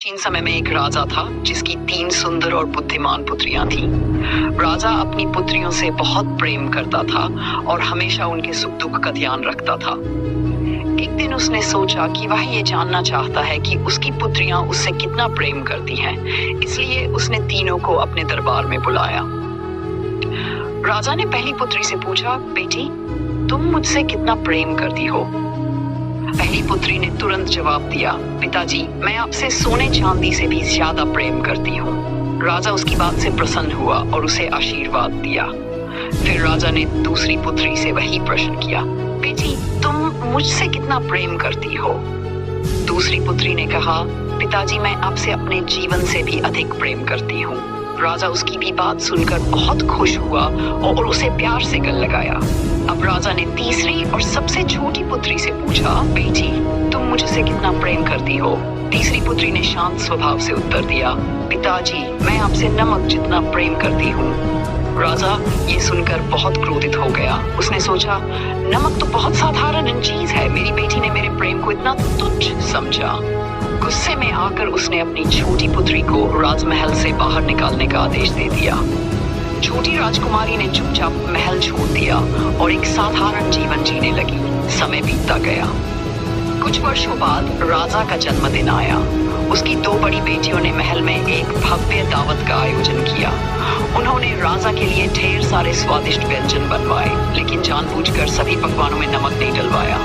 प्राचीन समय में एक राजा था जिसकी 3 सुंदर और बुद्धिमान पुत्रियां थीं। राजा अपनी पुत्रियों से बहुत प्रेम करता था और हमेशा उनके सुख दुख का ध्यान रखता था। एक दिन उसने सोचा कि वह ये जानना चाहता है कि उसकी पुत्रियां उससे कितना प्रेम करती हैं, इसलिए उसने तीनों को अपने दरबार में बुलाया। राजा ने पहली पुत्री से पूछा, बेटी, तुम मुझसे कितना प्रेम करती हो? पहली पुत्री ने तुरंत जवाब दिया, पिताजी, मैं आपसे सोने चांदी से भी ज्यादा प्रेम करती हूँ। राजा उसकी बात से प्रसन्न हुआ और उसे आशीर्वाद दिया। फिर राजा ने दूसरी पुत्री से वही प्रश्न किया, बेटी, तुम मुझसे कितना प्रेम करती हो? दूसरी पुत्री ने कहा, पिताजी, मैं आपसे अपने जीवन से भी अधिक प्रेम करती हूँ। राजा उसकी भी बात सुनकर बहुत खुश हुआ और उसे प्यार से गले लगाया। अब राजा ने तीसरी और सबसे छोटी पुत्री से पूछा, बेटी, तुम मुझसे कितना प्रेम करती हो? तीसरी पुत्री ने शांत स्वभाव से उत्तर दिया, पिताजी, मैं आपसे नमक जितना प्रेम करती हूँ। राजा ये सुनकर बहुत क्रोधित हो गया। उसने सोचा, नमक तो बहुत साधारण चीज है, मेरी बेटी ने मेरे प्रेम को इतना तुच्छ समझा। गुस्से में आकर उसने अपनी छोटी पुत्री को राजमहल से बाहर निकालने का आदेश दे दिया। छोटी राजकुमारी ने चुपचाप महल छोड़ दिया और एक साधारण जीवन जीने लगी। समय बीतता गया। कुछ वर्षों बाद राजा का जन्मदिन आया। उसकी 2 बड़ी बेटियों ने महल में एक भव्य दावत का आयोजन किया। उन्होंने राजा के लिए ढेर सारे स्वादिष्ट व्यंजन बनवाए, लेकिन जानबूझकर सभी पकवानों में नमक नहीं डलवाया।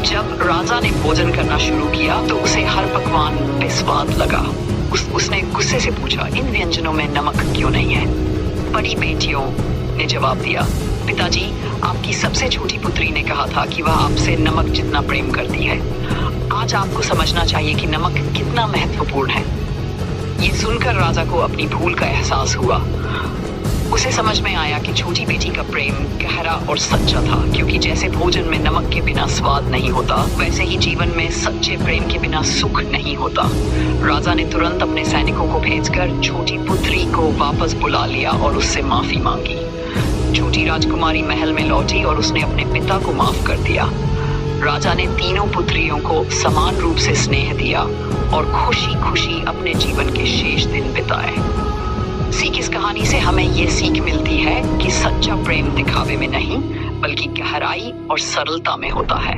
जब राजा ने भोजन करना शुरू किया तो उसे हर पकवान बेस्वाद लगा। उसने गुस्से से पूछा, इन व्यंजनों में नमक क्यों नहीं है? बड़ी बेटियों ने जवाब दिया, पिताजी, आपकी सबसे छोटी पुत्री ने कहा था कि वह आपसे नमक जितना प्रेम करती है। आज आपको समझना चाहिए कि नमक कितना महत्वपूर्ण है। ये सुनकर राजा को अपनी भूल का एहसास हुआ। उसे समझ में आया कि छोटी बेटी का प्रेम गहरा और सच्चा था, क्योंकि जैसे भोजन में नमक के बिना स्वाद नहीं होता, वैसे ही जीवन में सच्चे प्रेम के बिना सुख नहीं होता। राजा ने तुरंत अपने सैनिकों को भेजकर छोटी पुत्री को वापस बुला लिया और उससे माफी मांगी। छोटी राजकुमारी महल में लौटी और उसने अपने पिता को माफ कर दिया। राजा ने तीनों पुत्रियों को समान रूप से स्नेह दिया और खुशी खुशी अपने जीवन के शेष दिन बिताए। इस कहानी से हमें ये सीख मिलती है कि सच्चा प्रेम दिखावे में नहीं, बल्कि गहराई और सरलता में होता है।